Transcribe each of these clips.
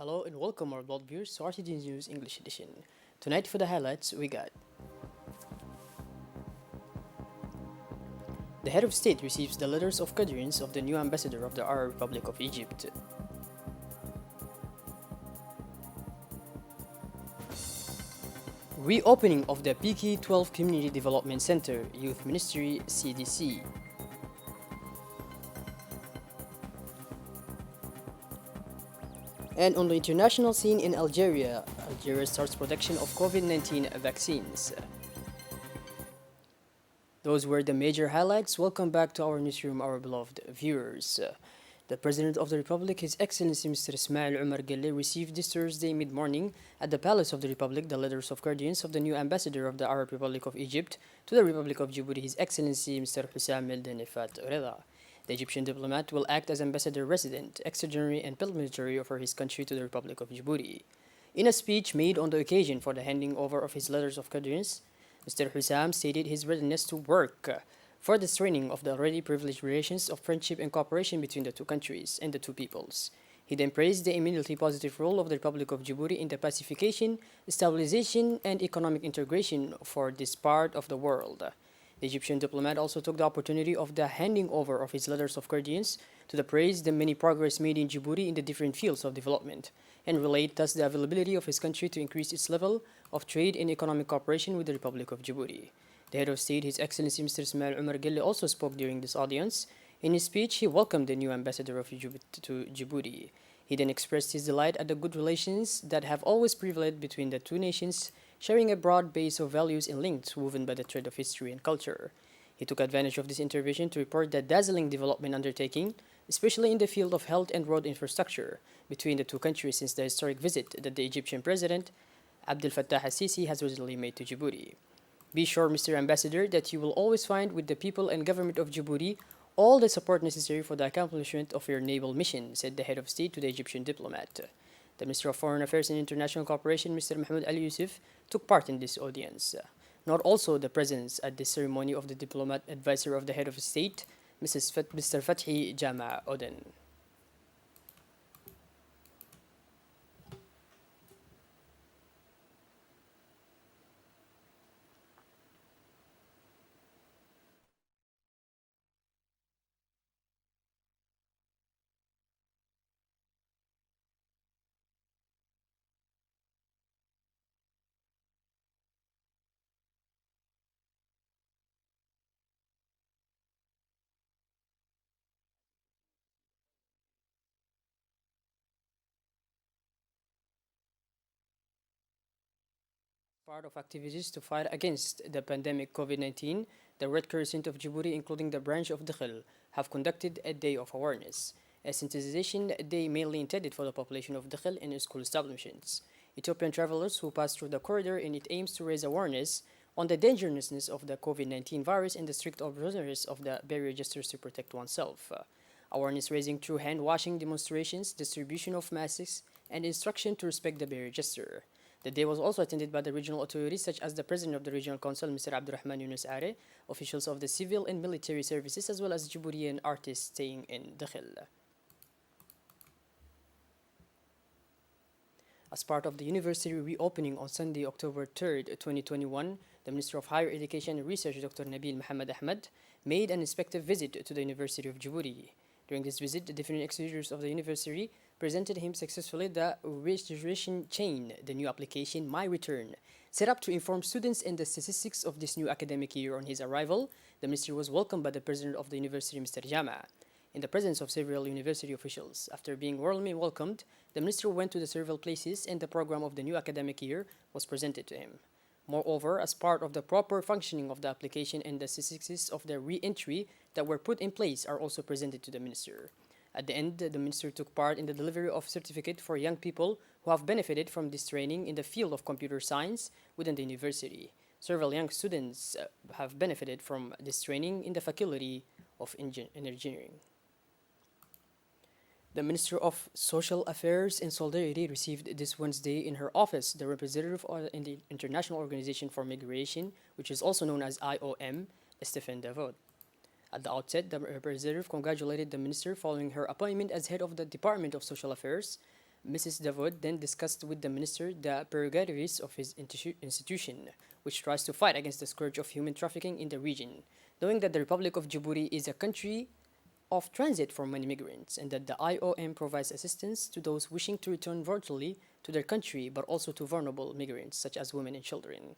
Hello and welcome our blood viewers to RTD News English Edition. Tonight for the highlights we got the head of state receives the letters of credence of the new ambassador of the Arab Republic of Egypt. Reopening of the PK12 Community Development Center, Youth Ministry, CDC. And on the international scene in Algeria, Algeria starts production of COVID-19 vaccines. Those were the major highlights. Welcome back to our newsroom, our beloved viewers. The President of the Republic, His Excellency Mr. Ismail Omar Guelleh, received this Thursday mid-morning at the Palace of the Republic the letters of credence of the new ambassador of the Arab Republic of Egypt to the Republic of Djibouti, His Excellency Mr. Hussam El-Denefat Reda. The Egyptian diplomat will act as ambassador resident, extraordinary and pilgrimage for his country to the Republic of Djibouti. In a speech made on the occasion for the handing over of his letters of credence, Mr. Hussam stated his readiness to work for the strengthening of the already privileged relations of friendship and cooperation between the two countries and the two peoples. He then praised the immediately positive role of the Republic of Djibouti in the pacification, stabilization, and economic integration for this part of the world. The Egyptian diplomat also took the opportunity of the handing over of his letters of credence to praise the many progress made in Djibouti in the different fields of development, and relate thus the availability of his country to increase its level of trade and economic cooperation with the Republic of Djibouti. The head of state, His Excellency Mr. Ismail Omar Guelleh, also spoke during this audience. In his speech, he welcomed the new ambassador of Egypt to Djibouti. He then expressed his delight at the good relations that have always prevailed between the two nations, sharing a broad base of values and links woven by the thread of history and culture. He took advantage of this intervention to report the dazzling development undertaking, especially in the field of health and road infrastructure, between the two countries since the historic visit that the Egyptian President Abdel Fattah al-Sisi has recently made to Djibouti. Be sure, Mr. Ambassador, that you will always find with the people and government of Djibouti all the support necessary for the accomplishment of your naval mission, said the head of state to the Egyptian diplomat. The Minister of Foreign Affairs and International Cooperation, Mr. Mahmoud Ali Yusuf, took part in this audience. Note also the presence at this ceremony of the diplomat advisor of the head of state, Mr. Fathi Jama Oden. Part of activities to fight against the pandemic COVID-19, the Red Crescent of Djibouti, including the branch of Dakhil, have conducted a day of awareness, a sensitization day mainly intended for the population of Dakhil and school establishments. Ethiopian travelers who pass through the corridor, and it aims to raise awareness on the dangerousness of the COVID-19 virus and the strict observance of the barrier gestures to protect oneself. Awareness raising through hand washing demonstrations, distribution of masks, and instruction to respect the barrier gesture. The day was also attended by the regional authorities such as the President of the Regional Council, Mr. Abdurrahman Yunus Are, officials of the civil and military services, as well as Djiboutian artists staying in Dakhil. As part of the university reopening on Sunday, October 3rd, 2021, the Minister of Higher Education and Research, Dr. Nabil Mohammed Ahmed, made an inspective visit to the University of Djibouti. During this visit, the different exhibitors of the university presented him successfully the registration chain, the new application My Return, set up to inform students and the statistics of this new academic year. On his arrival, the minister was welcomed by the president of the university, Mr. Jama, in the presence of several university officials. After being warmly welcomed, the minister went to the several places and the program of the new academic year was presented to him. Moreover, as part of the proper functioning of the application and the statistics of the re-entry that were put in place are also presented to the minister. At the end, the minister took part in the delivery of certificate for young people who have benefited from this training in the field of computer science within the university. Several young students have benefited from this training in the faculty of engineering. The Minister of Social Affairs and Solidarity received this Wednesday in her office the representative in the International Organization for Migration, which is also known as IOM, Stéphane Davot. At the outset, the representative congratulated the minister following her appointment as head of the Department of Social Affairs Mrs. Davud then discussed with the minister the prerogatives of his institution, which tries to fight against the scourge of human trafficking in the region, knowing that the Republic of Djibouti is a country of transit for many migrants and that the IOM provides assistance to those wishing to return virtually to their country but also to vulnerable migrants such as women and children.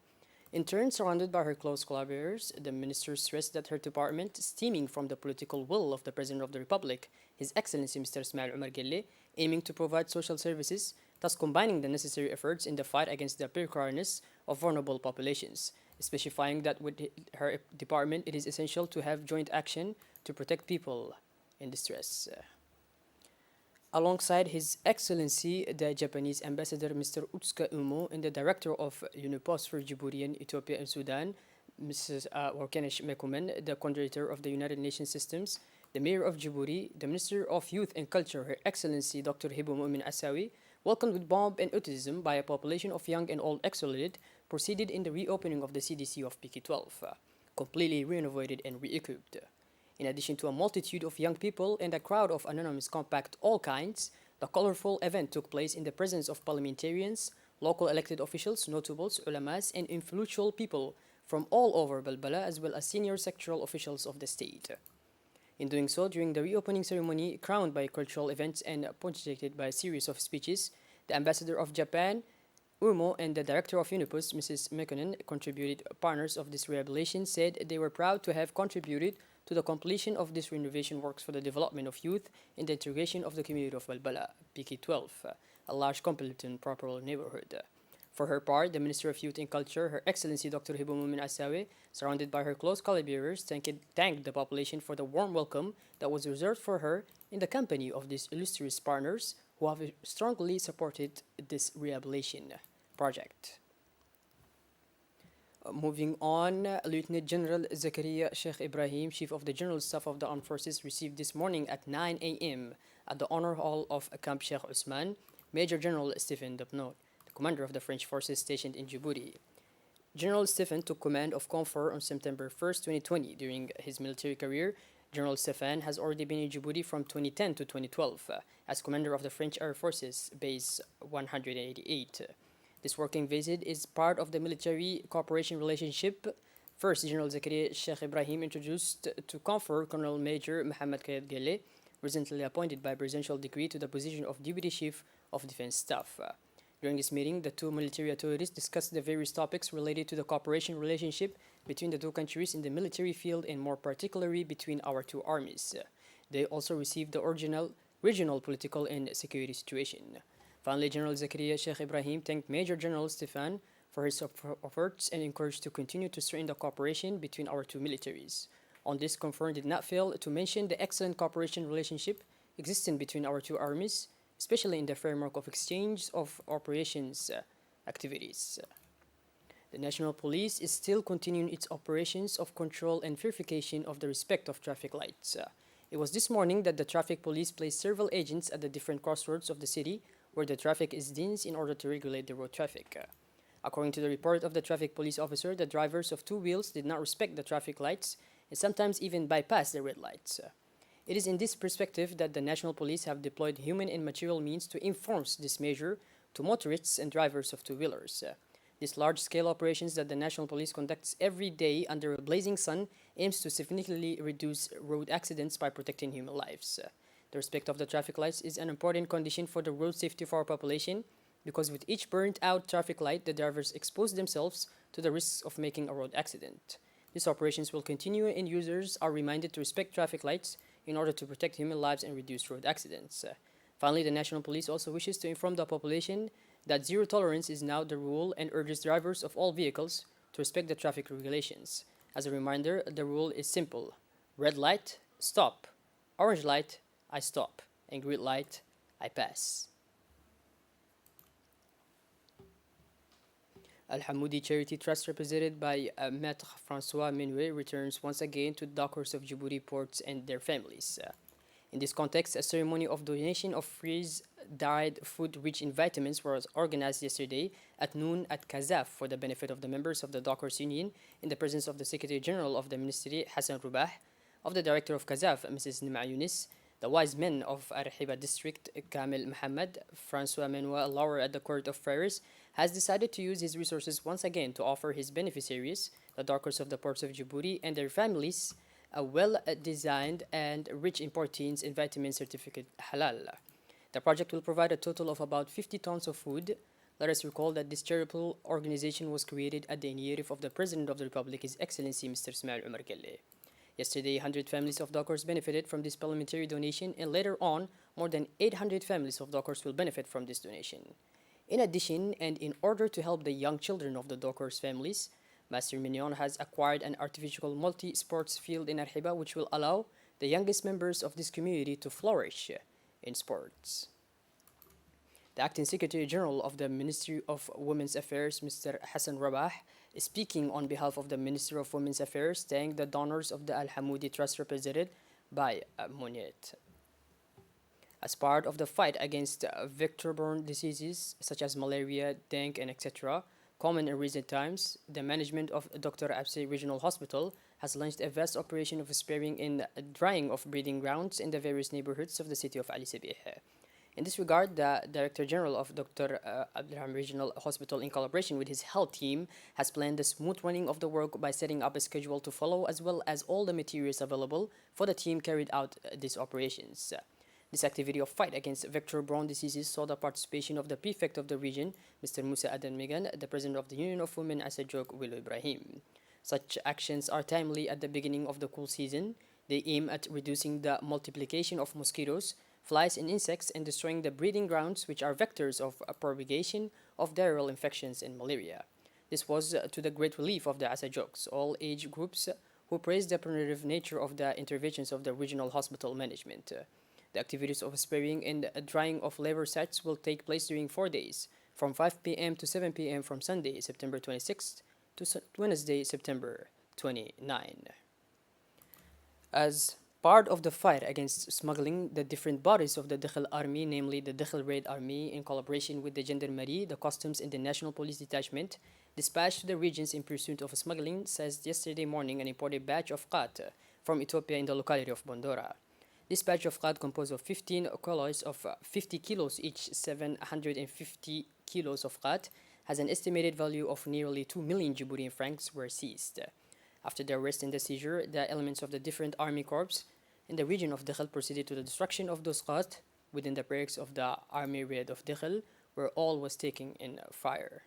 In turn, surrounded by her close collaborators, the minister stressed that her department, stemming from the political will of the President of the Republic, His Excellency Mr. Ismail Omar Gelle, aiming to provide social services, thus combining the necessary efforts in the fight against the precariousness of vulnerable populations, specifying that with her department it is essential to have joint action to protect people in distress. Alongside His Excellency the Japanese Ambassador Mr. Utsuka Umo and the Director of UNIPOS for Djibouti and Ethiopia and Sudan, Mrs. Warkanesh Mekumen, the Coordinator of the United Nations Systems, the Mayor of Djibouti, the Minister of Youth and Culture, Her Excellency Dr. Hibu Mu'min Asawi, welcomed with bomb and enthusiasm by a population of young and old exolid, proceeded in the reopening of the CDC of PK12, completely renovated and re-equipped. In addition to a multitude of young people and a crowd of anonymous compact all kinds, the colorful event took place in the presence of parliamentarians, local elected officials, notables, ulamas, and influential people from all over Balbala, as well as senior sectoral officials of the state. In doing so, during the reopening ceremony, crowned by cultural events and punctuated by a series of speeches, the ambassador of Japan, Umo, and the director of UNIPOS, Mrs. Mekonnen, contributed partners of this rehabilitation, said they were proud to have contributed to the completion of this renovation works for the development of youth and the integration of the community of Balbala, PK12, a large cosmopolitan proper neighborhood. For her part, the Minister of Youth and Culture, Her Excellency Dr. Hibu Mumin Asawe, surrounded by her close collaborators, thanked the population for the warm welcome that was reserved for her in the company of these illustrious partners who have strongly supported this rehabilitation project. Moving on, Lieutenant General Zechariah Sheikh Ibrahim, Chief of the General Staff of the Armed Forces, received this morning at 9 a.m. at the Honor Hall of Camp Sheikh Usman, Major General Stephen Dupnot, the commander of the French forces stationed in Djibouti. General Stephen took command of CONFOR on September 1st, 2020. During his military career, General Stephen has already been in Djibouti from 2010 to 2012 as commander of the French Air Forces Base 188. This working visit is part of the military cooperation relationship. First, General Zechariah Sheikh Ibrahim introduced to CONFOR Colonel Major Mohammed Kayed Gelle, recently appointed by presidential decree to the position of Deputy Chief of Defense Staff. During this meeting, the two military authorities discussed the various topics related to the cooperation relationship between the two countries in the military field and more particularly between our two armies. They also received the regional political and security situation. Finally, General Zechariah Sheikh Ibrahim thanked Major General Stefan for his efforts and encouraged to continue to strengthen the cooperation between our two militaries. On this, CONFOR did not fail to mention the excellent cooperation relationship existing between our two armies, especially in the framework of exchange of operations activities. The National Police is still continuing its operations of control and verification of the respect of traffic lights. It was this morning that the traffic police placed several agents at the different crossroads of the city where the traffic is dense in order to regulate the road traffic. According to the report of the traffic police officer, the drivers of two wheels did not respect the traffic lights and sometimes even bypass the red lights. It is in this perspective that the National Police have deployed human and material means to enforce this measure to motorists and drivers of two-wheelers. These large-scale operations that the National Police conducts every day under a blazing sun aims to significantly reduce road accidents by protecting human lives. The respect of the traffic lights is an important condition for the road safety for our population because with each burnt-out traffic light, the drivers expose themselves to the risks of making a road accident. These operations will continue and users are reminded to respect traffic lights in order to protect human lives and reduce road accidents. Finally, the National Police also wishes to inform the population that zero tolerance is now the rule and urges drivers of all vehicles to respect the traffic regulations. As a reminder, the rule is simple. Red light, stop. Orange light, I stop. And green light, I pass. Hamudi Charity Trust, represented by Maître François Menuet, returns once again to the dockers of Djibouti ports and their families. In this context, a ceremony of donation of freeze-dried food rich in vitamins was organized yesterday at noon at Kazaf for the benefit of the members of the Dockers Union in the presence of the Secretary General of the Ministry, Hassan Rubah, of the Director of Kazaf, Mrs. Nima Yunis, The wise men of Arhiba district, Kamil Muhammad, Francois Manuel Lauer at the Court of Friars, has decided to use his resources once again to offer his beneficiaries, the dockers of the ports of Djibouti, and their families, a well-designed and rich in proteins and vitamin certificate halal. The project will provide a total of about 50 tons of food. Let us recall that this charitable organization was created at the initiative of the President of the Republic, His Excellency Mr. Ismail Omar Gelle. Yesterday, 100 families of dockers benefited from this parliamentary donation, and later on, more than 800 families of dockers will benefit from this donation. In addition, and in order to help the young children of the dockers' families, Master Mignon has acquired an artificial multi-sports field in Arhiba, which will allow the youngest members of this community to flourish in sports. The Acting Secretary General of the Ministry of Women's Affairs, Mr. Hassan Rabah, speaking on behalf of the Ministry of Women's Affairs, thanked the donors of the Al Hamudi Trust represented by Monet. As part of the fight against vector-borne diseases such as malaria, dengue, and etc., common in recent times, the management of Dr. Abse Regional Hospital has launched a vast operation of sparing and drying of breeding grounds in the various neighborhoods of the city of Ali Sabih. In this regard, the Director General of Dr. Ibrahim Regional Hospital, in collaboration with his health team, has planned the smooth running of the work by setting up a schedule to follow, as well as all the materials available for the team carried out these operations. This activity of fight against vector-borne diseases saw the participation of the prefect of the region, Mr. Musa Adan Megan, the president of the Union of Women, Asajok Willow Ibrahim. Such actions are timely at the beginning of the cool season. They aim at reducing the multiplication of mosquitoes, flies, and insects, and destroying the breeding grounds, which are vectors of propagation of diarrheal infections and malaria. This was to the great relief of the Asajoks, all age groups, who praised the preventative nature of the interventions of the regional hospital management. The activities of sparing and drying of labor sites will take place during 4 days, from 5 p.m. to 7 p.m. from Sunday, September 26th to Wednesday, September 29. As part of the fight against smuggling, the different bodies of the Dakhil Army, namely the Dakhil Raid Army, in collaboration with the Gendarmerie, the Customs, and the National Police Detachment, dispatched to the regions in pursuit of smuggling, seized yesterday morning an imported batch of qat from Ethiopia in the locality of Bondora. This batch of qat, composed of 15 colloids of 50 kilos each, 750 kilos of qat, has an estimated value of nearly 2 million Djiboutian francs, were seized. After the arrest and the seizure, the elements of the different army corps in the region of Dakhil proceeded to the destruction of those qat within the barracks of the army raid of Dakhil, where all was taken in fire.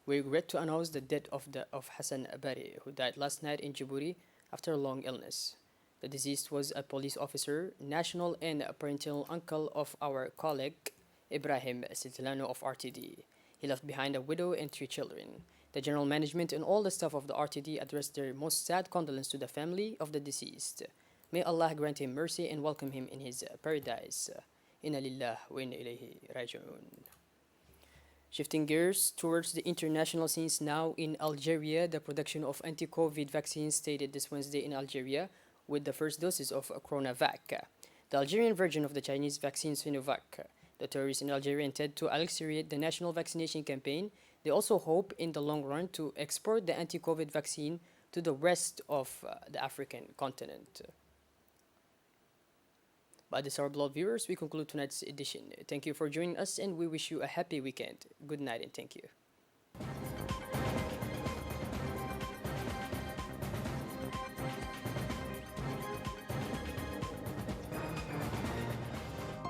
We regret to announce the death of Hassan Abari, who died last night in Djibouti after a long illness. The deceased was a police officer, national and parental uncle of our colleague Ibrahim Sitilano of RTD. He left behind a widow and 3 children. The general management and all the staff of the RTD addressed their most sad condolence to the family of the deceased. May Allah grant him mercy and welcome him in his paradise. Inna lillah wa inna ilayhi raji'un. Shifting gears towards the international scenes now, in Algeria, the production of anti-COVID vaccines started this Wednesday in Algeria with the first doses of CoronaVac, the Algerian version of the Chinese vaccine Sinovac. The authorities in Algeria intend to accelerate the national vaccination campaign. They also hope in the long run to export the anti-COVID vaccine to the rest of the African continent. By this, our beloved viewers, we conclude tonight's edition. Thank you for joining us, and we wish you a happy weekend. Good night and thank you.